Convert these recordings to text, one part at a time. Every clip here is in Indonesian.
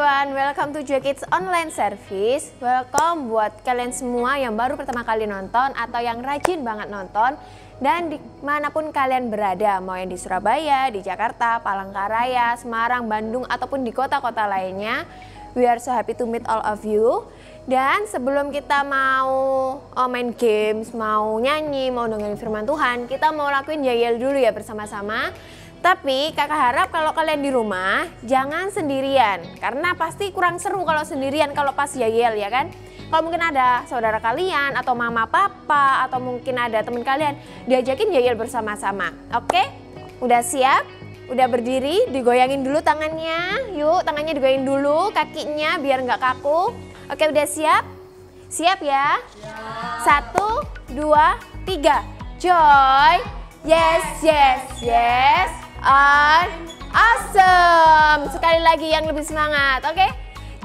everyone, welcome to Joy Kids Online Service. Welcome buat kalian semua yang baru pertama kali nonton atau yang rajin banget nonton. Dan dimanapun kalian berada, mau yang di Surabaya, di Jakarta, Palangkaraya, Semarang, Bandung, ataupun di kota-kota lainnya, we are so happy to meet all of you. Dan sebelum kita mau main games, mau nyanyi, mau dengerin firman Tuhan, kita mau lakuin yel dulu ya bersama-sama. Tapi kakak harap kalau kalian di rumah jangan sendirian, karena pasti kurang seru kalau sendirian kalau pas yel ya kan. Kalau mungkin ada saudara kalian atau mama papa atau mungkin ada teman kalian, diajakin yel bersama-sama. Oke? Udah siap? Udah berdiri? Digoyangin dulu tangannya. Yuk, tangannya digoyangin dulu, kakinya biar nggak kaku. Oke, udah siap? Siap ya? Ya. 1, 2, 3. Joy. Yes, yes, yes. And awesome. Sekali lagi yang lebih semangat, oke?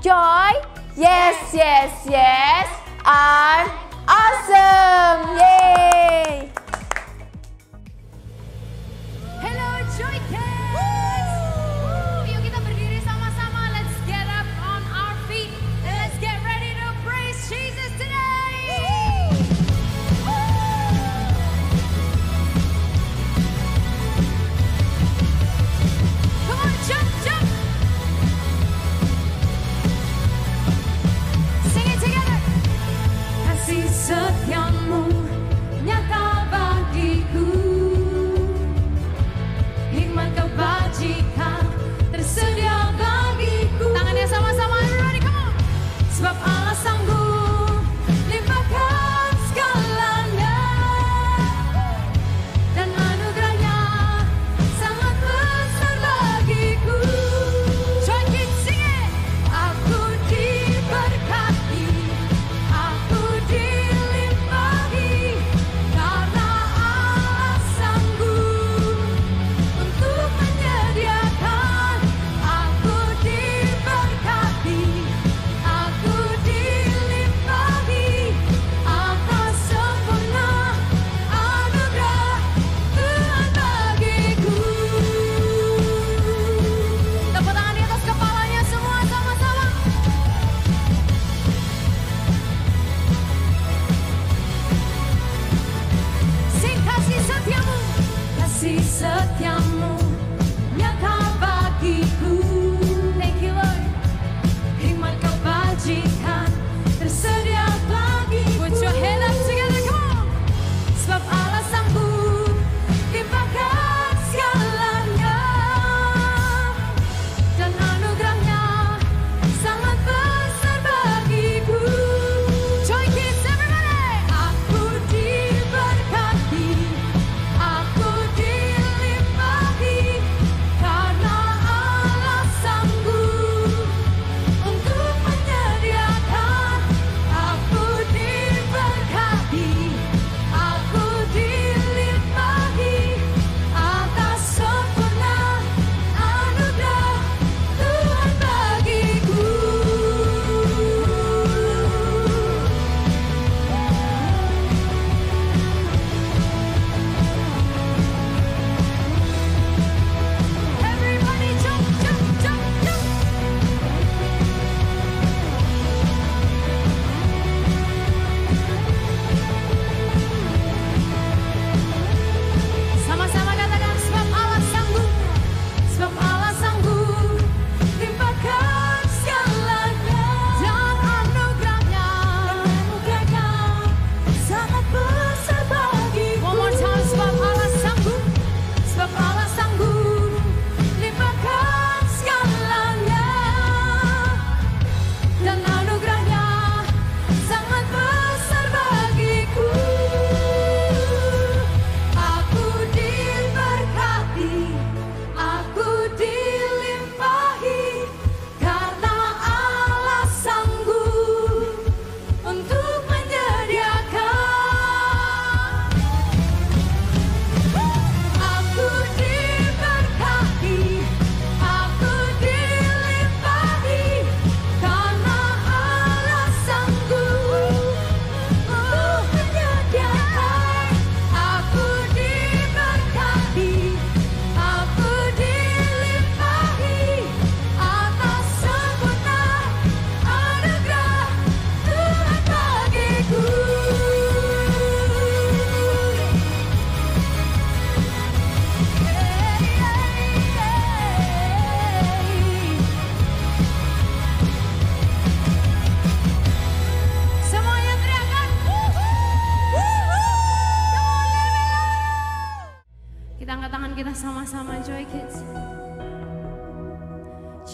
Joy, yes, yes, yes. And awesome. Yay. Hello Joy Kids. Yuk kita berdiri sama-sama. Let's get up on our feet and let's get ready to praise Jesus today. Come on, jump, jump. Sing it together. Kasih setiamu nyata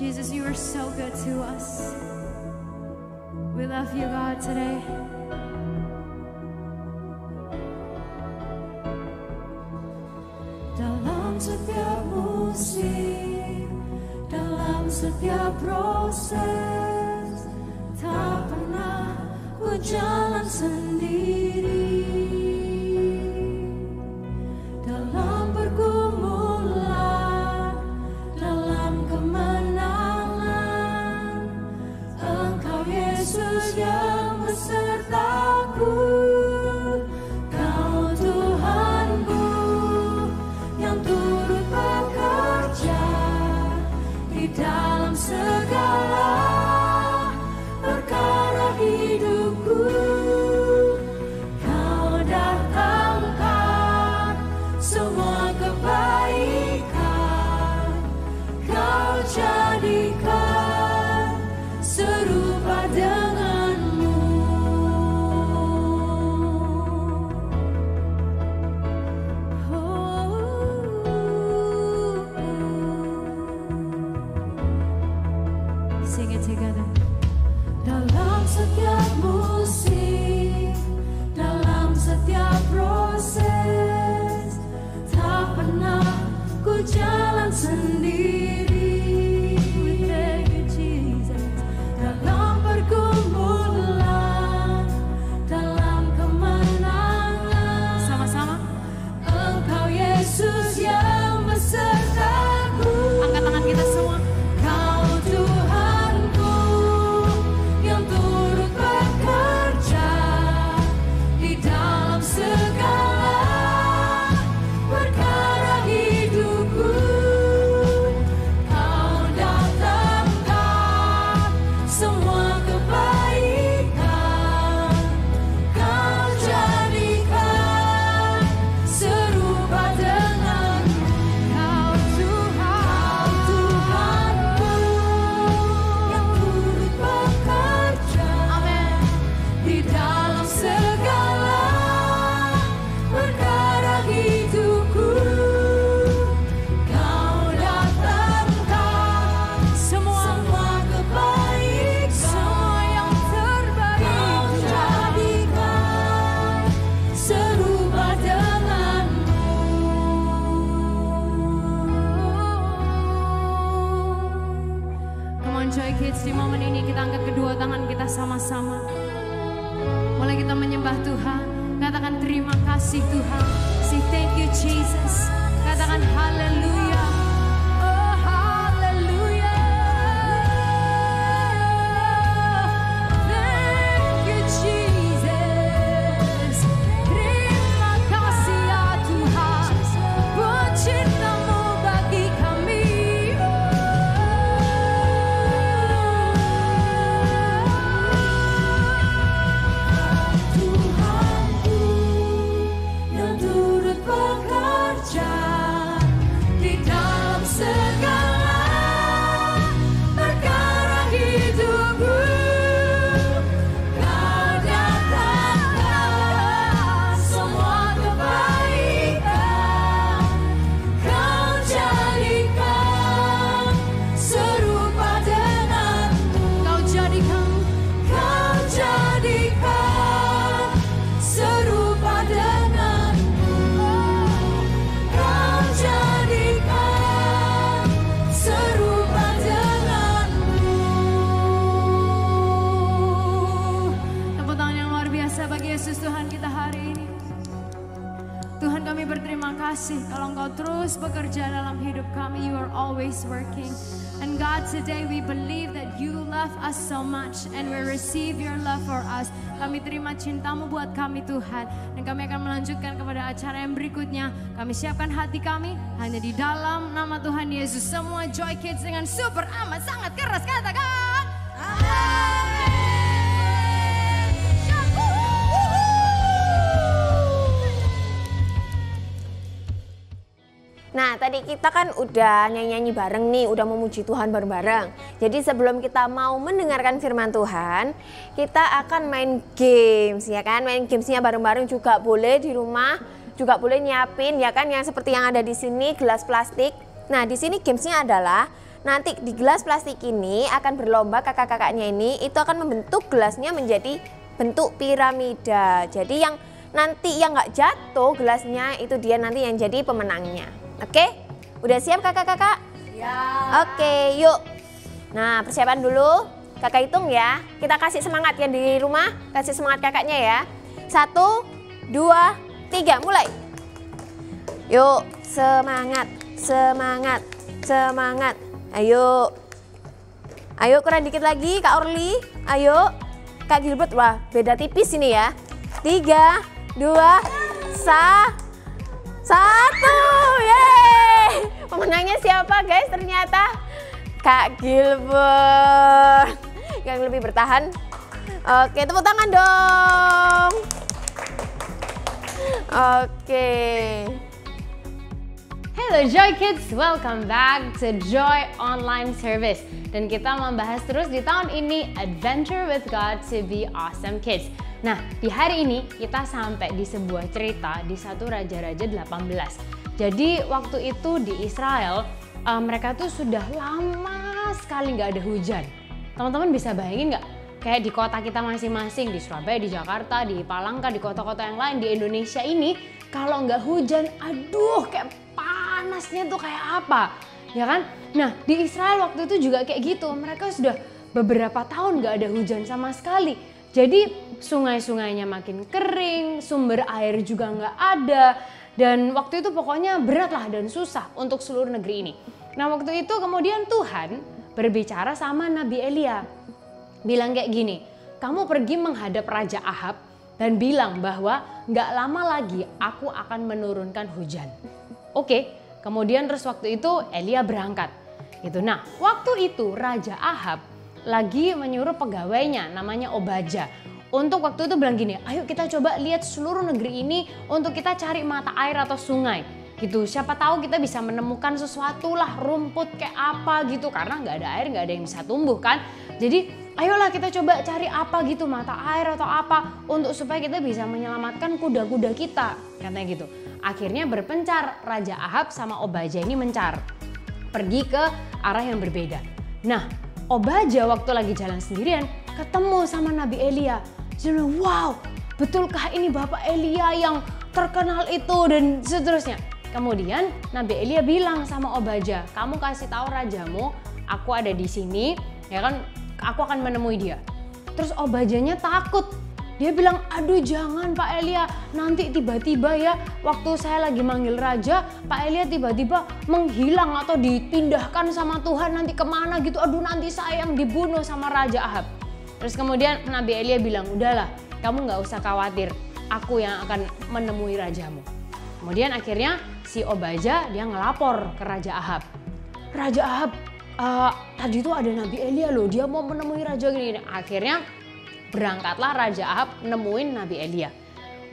Jesus, you are so good to us. We love you, God, today. Dalam setiap musim, dalam setiap proses, tak pernah ku jalan sendiri. Dalam pergumulan, dalam kemenangan, Engkau Yesus yang besertaku. Kau Tuhanku yang turut bekerja di dalam segala perkara hidupku. Kau datangkan semua kebaikan, Kau jadikan serupa denganmu. Sing it together. Dalam setiap musim, dalam setiap proses, tak pernah ku jalan sendiri. Thank you, Jesus. Dalam pergumulan, dalam kemenangan, Sama-sama. Engkau Yesus yang besertaku. Angkat tangan kita semua. Kau Tuhanku yang turut bekerja di dalam segala perkara hidupku. Kau datangkan semua kebaikan, Kau jadikan serupa denganmu. Kau Tuhanku yang turut bekerja di dalam segala perkara hidupku. Kau datangkan semua kebaikan, semua yang terbaik, Kau jadikan serupa denganmu. Come on Joy Kids, di momen ini kita angkat kedua tangan kita sama-sama. Mulai kita menyembah Tuhan. Katakan terima kasih Tuhan. Say thank you Jesus. Katakan haleluya. Oh haleluya. Thank you Jesus. Terima kasih ya Tuhan. Buat cinta-Mu bagi kami. Tuhanku yang turut bekerja di dalam segala perkara hidupku. Kau datangkan semua kebaikan, Kau jadikan serupa denganmu. Kau jadikan serupa denganmu. Kau jadikan serupa denganmu. tepuk tangan yang luar biasa bagi Yesus Tuhan kita hari ini. Tuhan kami berterima kasih kalau Engkau terus bekerja dalam hidup kami. You are always working. And God, today we believe that you love us so much and we receive your love for us. Kami terima cinta-Mu buat kami Tuhan. Dan kami akan melanjutkan kepada acara yang berikutnya. Kami siapkan hati kami hanya di dalam nama Tuhan Yesus. Semua Joy Kids dengan super amat sangat keras katakan amin. Nah, tadi kita kan udah nyanyi-nyanyi bareng nih, udah memuji Tuhan bareng-bareng. Jadi sebelum kita mau mendengarkan firman Tuhan, kita akan main games, ya kan? Main gamesnya bareng-bareng juga boleh di rumah, juga boleh nyiapin, ya kan? Yang seperti yang ada di sini, gelas plastik. Nah, di sini gamesnya adalah nanti di gelas plastik ini akan berlomba, kakak-kakaknya ini itu akan membentuk gelasnya menjadi bentuk piramida. Jadi yang nanti yang nggak jatuh gelasnya itu dia nanti yang jadi pemenangnya. Oke? Udah siap kakak-kakak? Ya. Oke, yuk. Nah, persiapan dulu. Kakak hitung ya. Kita kasih semangat ya di rumah. Kasih semangat kakaknya ya. 1, 2, 3, mulai. Yuk, semangat, semangat, semangat. Ayo. Ayo kurang dikit lagi Kak Orly. Ayo. Kak Gilbert, wah beda tipis ini ya. 3, 2, 1. Yeay. Pemenangnya siapa guys? Ternyata Kak Gilbert. Yang lebih bertahan. Oke, tepuk tangan dong. Oke. Hello Joy Kids, welcome back to Joy Online Service. Dan kita membahas terus di tahun ini Adventure with God to be Awesome Kids. Nah, di hari ini kita sampai di sebuah cerita di 1 Raja-Raja 18. Jadi waktu itu di Israel, mereka tuh sudah lama sekali nggak ada hujan. Teman-teman bisa bayangin nggak? Kayak di kota kita masing-masing, di Surabaya, di Jakarta, di Palangka, di kota-kota yang lain di Indonesia ini, kalau nggak hujan, aduh kayak panasnya tuh kayak apa, ya kan? Nah di Israel waktu itu juga kayak gitu, mereka sudah beberapa tahun nggak ada hujan sama sekali. Jadi sungai-sungainya makin kering, sumber air juga nggak ada, dan waktu itu pokoknya berat lah dan susah untuk seluruh negeri ini. Nah waktu itu kemudian Tuhan berbicara sama Nabi Elia, bilang kayak gini, kamu pergi menghadap Raja Ahab dan bilang bahwa nggak lama lagi aku akan menurunkan hujan. Oke, kemudian terus waktu itu Elia berangkat. Gitu. Nah, waktu itu Raja Ahab lagi menyuruh pegawainya namanya Obaja untuk waktu itu bilang gini, ayo kita coba lihat seluruh negeri ini untuk kita cari mata air atau sungai. Gitu, siapa tahu kita bisa menemukan sesuatu lah, rumput kayak apa gitu, karena nggak ada air, nggak ada yang bisa tumbuh kan. Jadi ayolah kita coba cari apa gitu, mata air atau apa, untuk supaya kita bisa menyelamatkan kuda-kuda kita, katanya gitu. Akhirnya berpencar, Raja Ahab sama Obaja ini mencar, pergi ke arah yang berbeda. Nah Obaja waktu lagi jalan sendirian ketemu sama Nabi Elia. Dia bilang, wow betulkah ini Bapak Elia yang terkenal itu dan seterusnya. Kemudian Nabi Elia bilang sama Obaja, kamu kasih tahu rajamu, aku ada di sini, ya kan, aku akan menemui dia. Terus Obajanya takut, dia bilang, aduh jangan Pak Elia, nanti tiba-tiba ya waktu saya lagi manggil raja, Pak Elia tiba-tiba menghilang atau dipindahkan sama Tuhan nanti kemana gitu, aduh nanti saya yang dibunuh sama Raja Ahab. Terus kemudian Nabi Elia bilang, udahlah kamu nggak usah khawatir, aku yang akan menemui rajamu. Kemudian akhirnya si Obaja dia ngelapor ke Raja Ahab. Raja Ahab, tadi tuh ada Nabi Elia loh, dia mau menemui raja gini. Akhirnya berangkatlah Raja Ahab nemuin Nabi Elia.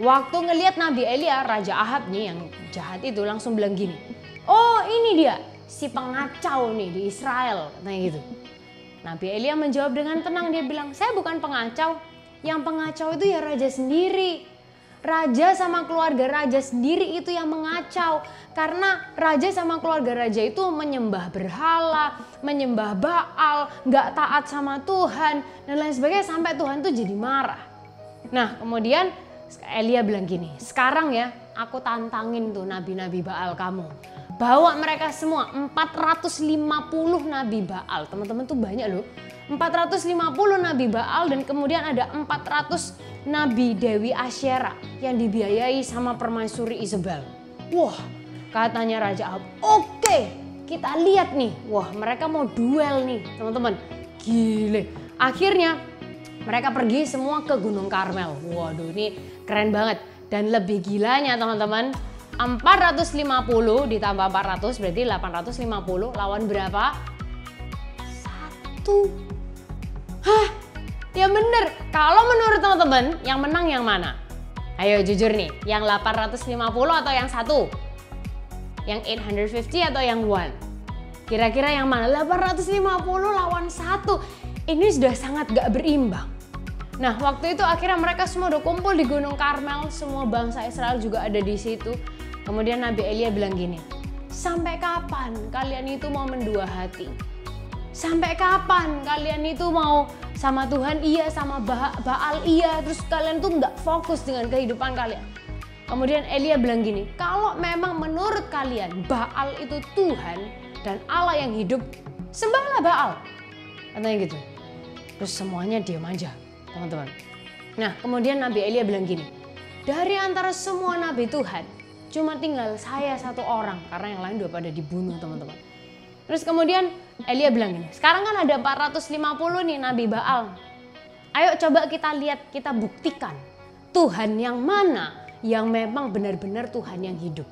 Waktu ngelihat Nabi Elia, Raja Ahab nih yang jahat itu langsung bilang gini, oh ini dia si pengacau nih di Israel, katanya gitu. Nabi Elia menjawab dengan tenang, dia bilang, saya bukan pengacau, yang pengacau itu ya raja sendiri. Raja sama keluarga raja sendiri itu yang mengacau. Karena raja sama keluarga raja itu menyembah berhala, menyembah Baal, gak taat sama Tuhan, dan lain sebagainya sampai Tuhan tuh jadi marah. Nah kemudian Elia bilang gini, sekarang ya aku tantangin tuh nabi-nabi Baal kamu. Bawa mereka semua, 450 nabi Baal, teman-teman tuh banyak loh. 450 nabi Baal dan kemudian ada 400 nabi Dewi Asyera yang dibiayai sama permaisuri Isabel. Wah, katanya Raja Ahab, oke, kita lihat nih. Wah, mereka mau duel nih, teman-teman. Gile. Akhirnya mereka pergi semua ke Gunung Karmel. Waduh, ini keren banget. Dan lebih gilanya, teman-teman, 450 ditambah 400 berarti 850 lawan berapa? 1. Hah? Ya bener, kalau menurut teman-teman yang menang yang mana? Ayo jujur nih, yang 850 atau yang 1? Yang 850 atau yang 1? Kira-kira yang mana? 850 lawan 1. Ini sudah sangat gak berimbang. Nah waktu itu akhirnya mereka semua udah kumpul di Gunung Karmel, semua bangsa Israel juga ada di situ. Kemudian Nabi Elia bilang gini, sampai kapan kalian itu mau mendua hati? sampai kapan kalian itu mau sama Tuhan iya, sama Baal iya, terus kalian tuh nggak fokus dengan kehidupan kalian. Kemudian Elia bilang gini, kalau memang menurut kalian Baal itu Tuhan dan Allah yang hidup, sembahlah Baal. Katanya gitu. Terus semuanya diam aja, teman-teman. Nah, kemudian Nabi Elia bilang gini, dari antara semua Nabi Tuhan, cuma tinggal saya satu orang, karena yang lain udah pada dibunuh, teman-teman. Terus kemudian Elia bilang gini, sekarang kan ada 450 nih Nabi Baal. Ayo coba kita lihat, kita buktikan Tuhan yang mana yang memang benar-benar Tuhan yang hidup.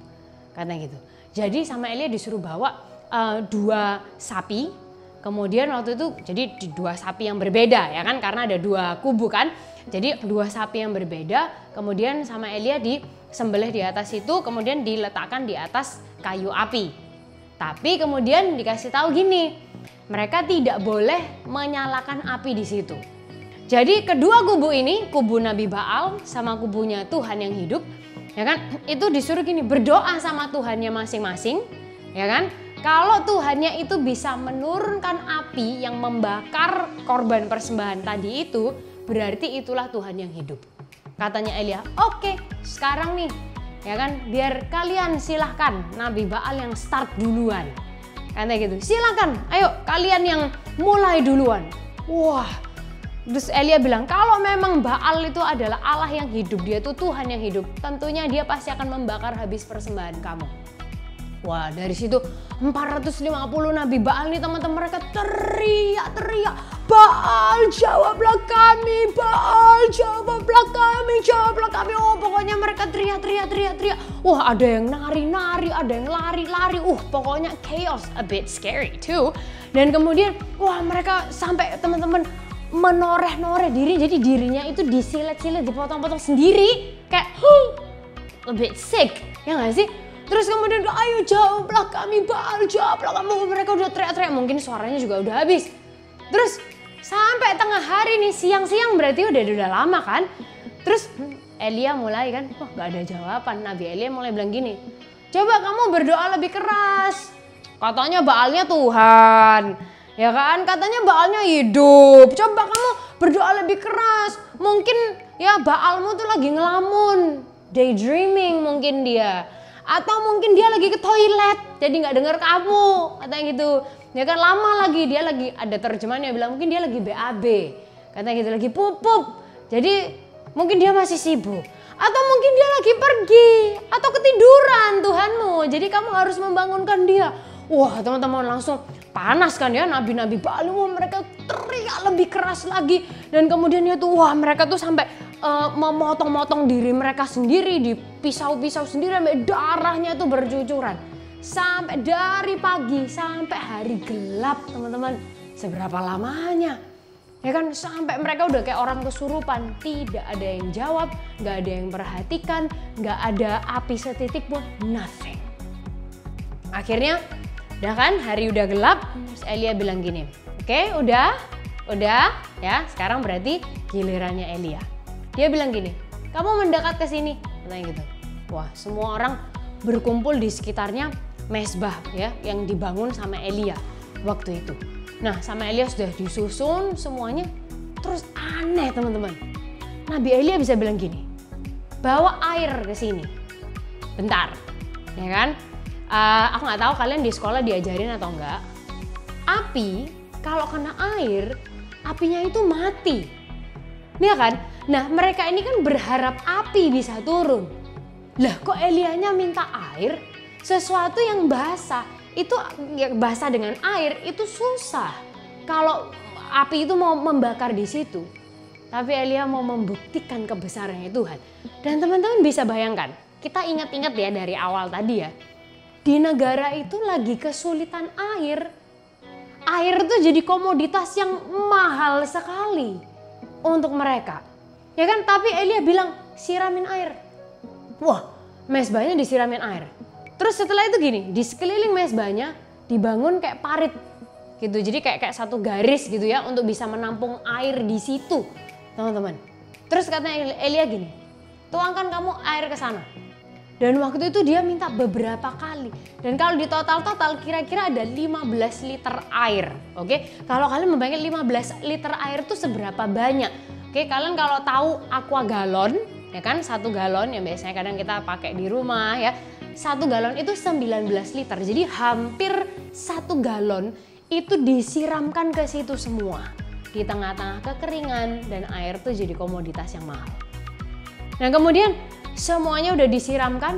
Katanya gitu. Jadi sama Elia disuruh bawa 2 sapi. Kemudian waktu itu jadi 2 sapi yang berbeda ya kan, karena ada 2 kubu kan. Jadi 2 sapi yang berbeda, kemudian sama Elia disembelih di atas itu, kemudian diletakkan di atas kayu api. Tapi kemudian dikasih tahu gini, mereka tidak boleh menyalakan api di situ. Jadi kedua kubu ini, kubu Nabi Baal sama kubunya Tuhan yang hidup, ya kan? Itu disuruh gini, berdoa sama Tuhannya masing-masing, ya kan? Kalau Tuhannya itu bisa menurunkan api yang membakar korban persembahan tadi itu, berarti itulah Tuhan yang hidup. Katanya Elia, oke, sekarang nih, ya kan, biar kalian silahkan Nabi Baal yang start duluan. Katanya gitu, silahkan, ayo kalian yang mulai duluan. Wah, terus Elia bilang, kalau memang Baal itu adalah Allah yang hidup, dia itu Tuhan yang hidup, tentunya dia pasti akan membakar habis persembahan kamu. Wah, dari situ 450 Nabi Baal nih teman-teman, mereka teriak-teriak, Baal jawablah kami, Baal jawablah kami. Oh, pokoknya mereka teriak. Wah, ada yang nari-nari, ada yang lari-lari. Pokoknya chaos, a bit scary too. Dan kemudian, wah mereka sampai teman-teman menoreh-noreh diri, jadi dirinya itu disilet-silet, dipotong-potong sendiri, kayak a bit sick, ya nggak sih? Terus kemudian, ayo jawablah kami Baal, jawablah kamu. Mereka udah teriak-teriak, mungkin suaranya juga udah habis. Terus sampai tengah hari nih, siang-siang berarti udah lama kan. Terus Elia mulai kan, wah gak ada jawaban. Nabi Elia mulai bilang gini, coba kamu berdoa lebih keras. Katanya Baalnya Tuhan, ya kan? Katanya Baalnya hidup. Coba kamu berdoa lebih keras. Mungkin ya Baalmu tuh lagi ngelamun, daydreaming mungkin dia. Atau mungkin dia lagi ke toilet, jadi nggak dengar kamu, katanya gitu. Ya kan, lama lagi, dia lagi, ada terjemahan yang bilang mungkin dia lagi BAB, katanya gitu, lagi pup. Jadi mungkin dia masih sibuk. Atau mungkin dia lagi pergi, atau ketiduran Tuhanmu, jadi kamu harus membangunkan dia. Wah, teman-teman langsung panas kan ya, nabi-nabi Baal, wah mereka teriak lebih keras lagi. Dan kemudian ya tuh, wah mereka tuh sampai memotong-motong diri mereka sendiri, dipisau-pisau sendiri sampai darahnya itu bercucuran. Sampai dari pagi sampai hari gelap, teman-teman. Seberapa lamanya? Ya kan, sampai mereka udah kayak orang kesurupan. Tidak ada yang jawab, nggak ada yang perhatikan, nggak ada api setitik pun, nothing. Akhirnya, udah kan, hari udah gelap, terus Elia bilang gini, oke, udah ya, sekarang berarti gilirannya Elia. Dia bilang gini, kamu mendekat ke sini, katanya gitu. Wah, semua orang berkumpul di sekitarnya mesbah ya, yang dibangun sama Elia waktu itu. Nah, sama Elia sudah disusun semuanya. Terus aneh teman-teman, Nabi Elia bisa bilang gini, bawa air ke sini, bentar, ya kan? Aku nggak tahu kalian di sekolah diajarin atau enggak. Api kalau kena air, apinya itu mati, ya kan? Nah, mereka ini kan berharap api bisa turun. Lah, kok Elianya minta air? Sesuatu yang basah, itu ya, basah dengan air itu susah. Kalau api itu mau membakar di situ. Tapi Elia mau membuktikan kebesarannya Tuhan. Dan teman-teman bisa bayangkan, kita ingat-ingat ya dari awal tadi ya. Di negara itu lagi kesulitan air. Air itu jadi komoditas yang mahal sekali untuk mereka. Ya kan, tapi Elia bilang siramin air. Wah, mesbahnya disiramin air. Terus setelah itu gini, di sekeliling mesbahnya dibangun kayak parit gitu. Jadi kayak satu garis gitu ya untuk bisa menampung air di situ, teman-teman. Terus katanya Elia gini, tuangkan kamu air ke sana. Dan waktu itu dia minta beberapa kali. Dan kalau di total kira-kira ada 15 liter air. Oke, kalau kalian membayangkan 15 liter air itu seberapa banyak? Oke, kalian kalau tahu aqua galon, ya kan, 1 galon yang biasanya kadang kita pakai di rumah ya. 1 galon itu 19 liter. Jadi hampir 1 galon itu disiramkan ke situ semua. Di tengah-tengah kekeringan dan air itu jadi komoditas yang mahal. Nah, kemudian semuanya udah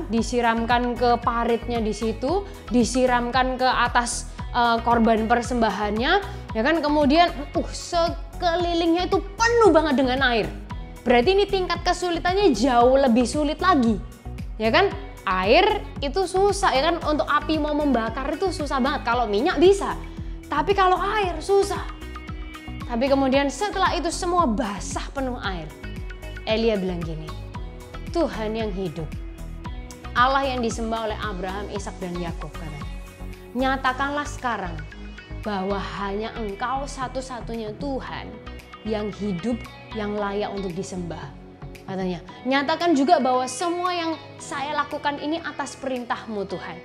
disiramkan ke paritnya di situ, disiramkan ke atas korban persembahannya, ya kan. Kemudian sekelilingnya itu penuh banget dengan air. Berarti ini tingkat kesulitannya jauh lebih sulit lagi, ya kan. Air itu susah, ya kan, untuk api mau membakar itu susah banget. Kalau minyak bisa, tapi kalau air susah. Tapi kemudian setelah itu semua basah penuh air, Elia bilang gini, Tuhan yang hidup, Allah yang disembah oleh Abraham, Ishak dan Yakub, katanya, nyatakanlah sekarang bahwa hanya Engkau satu-satunya Tuhan yang hidup, yang layak untuk disembah. Katanya, nyatakan juga bahwa semua yang saya lakukan ini atas perintah-Mu Tuhan.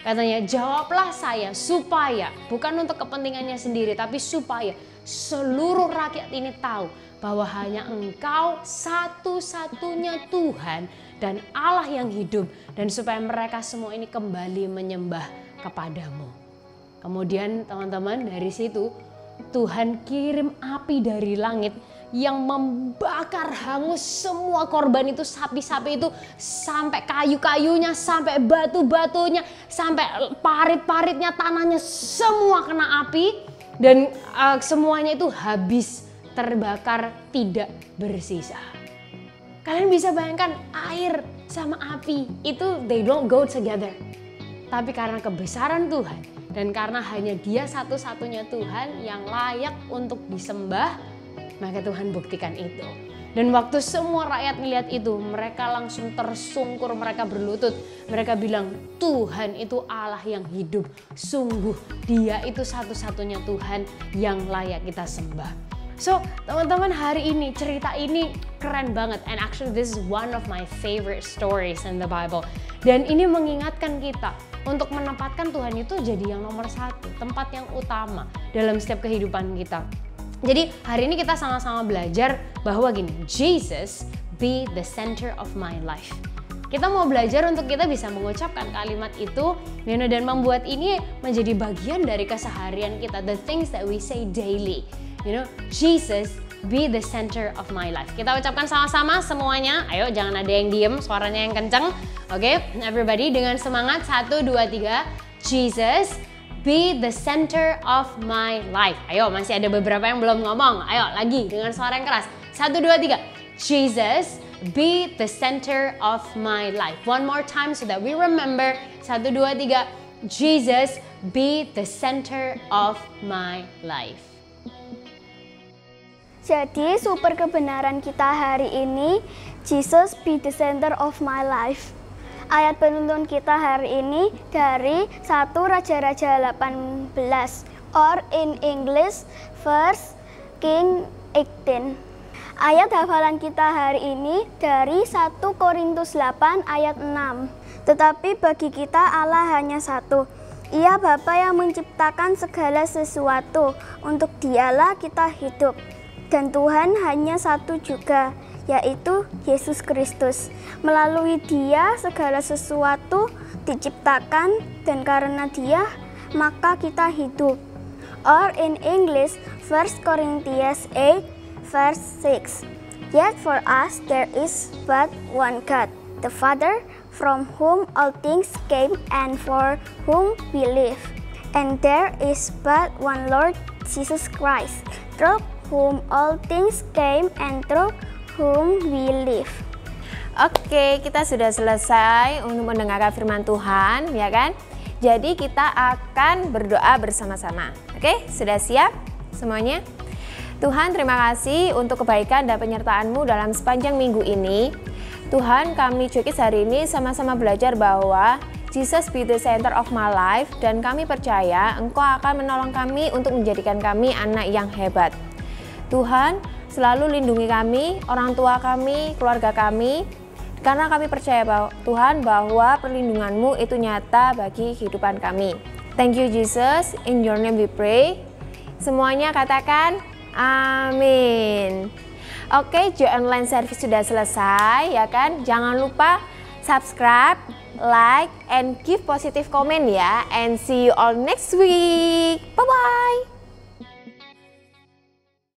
Katanya, jawablah saya supaya, bukan untuk kepentingannya sendiri, tapi supaya seluruh rakyat ini tahu bahwa hanya Engkau satu-satunya Tuhan dan Allah yang hidup, dan supaya mereka semua ini kembali menyembah kepadamu. Kemudian teman-teman, dari situ Tuhan kirim api dari langit yang membakar hangus semua korban itu, sapi-sapi itu, sampai kayu-kayunya, sampai batu-batunya, sampai parit-paritnya, tanahnya, semua kena api, dan semuanya itu habis terbakar, tidak bersisa. Kalian bisa bayangkan, air sama api itu they don't go together. Tapi karena kebesaran Tuhan dan karena hanya Dia satu-satunya Tuhan yang layak untuk disembah, maka Tuhan buktikan itu. Dan waktu semua rakyat melihat itu, mereka langsung tersungkur, mereka berlutut. Mereka bilang, Tuhan itu Allah yang hidup. Sungguh Dia itu satu-satunya Tuhan yang layak kita sembah. So, teman-teman, hari ini cerita ini keren banget, and actually this is one of my favorite stories in the Bible. Dan ini mengingatkan kita untuk menempatkan Tuhan itu jadi yang nomor 1, tempat yang utama dalam setiap kehidupan kita. Jadi hari ini kita sama-sama belajar bahwa gini, Jesus be the center of my life. Kita mau belajar untuk kita bisa mengucapkan kalimat itu, dan membuat ini menjadi bagian dari keseharian kita, the things that we say daily. Jesus be the center of my life. Kita ucapkan sama-sama semuanya. Ayo, jangan ada yang diem, suaranya yang kenceng. Oke, everybody dengan semangat. 1, 2, 3. Jesus be the center of my life. Ayo, masih ada beberapa yang belum ngomong. Ayo, lagi dengan suara yang keras. 1, 2, 3. Jesus be the center of my life. One more time so that we remember. 1, 2, 3. Jesus be the center of my life. Jadi super kebenaran kita hari ini, Jesus be the center of my life. Ayat penuntun kita hari ini dari 1 Raja-Raja 18, or in English, 1 King 18. Ayat hafalan kita hari ini dari 1 Korintus 8 ayat 6. Tetapi bagi kita Allah hanya satu. Ia Bapa yang menciptakan segala sesuatu, untuk Dialah kita hidup. Dan Tuhan hanya satu juga, yaitu Yesus Kristus. Melalui Dia segala sesuatu diciptakan, dan karena Dia maka kita hidup. Or in English, 1 Corinthians 8 verse 6. Yet for us there is but one God, the Father, from whom all things came and for whom we live. And there is but one Lord Jesus Christ, through whom all things came and through whom we live. Oke, kita sudah selesai untuk mendengarkan firman Tuhan, ya kan? Jadi kita akan berdoa bersama-sama. Oke, sudah siap semuanya? Tuhan, terima kasih untuk kebaikan dan penyertaan-Mu dalam sepanjang minggu ini. Tuhan, kami Joy Kids hari ini sama-sama belajar bahwa Jesus be the center of my life, dan kami percaya Engkau akan menolong kami untuk menjadikan kami anak yang hebat. Tuhan, selalu lindungi kami, orang tua kami, keluarga kami, Karena kami percaya Tuhan bahwa perlindungan-Mu itu nyata bagi kehidupan kami. Thank you Jesus, in your name we pray. Semuanya katakan amin. Oke, Joy Online Service sudah selesai ya kan. Jangan lupa subscribe, like, and give positive comment ya. And see you all next week. Bye-bye.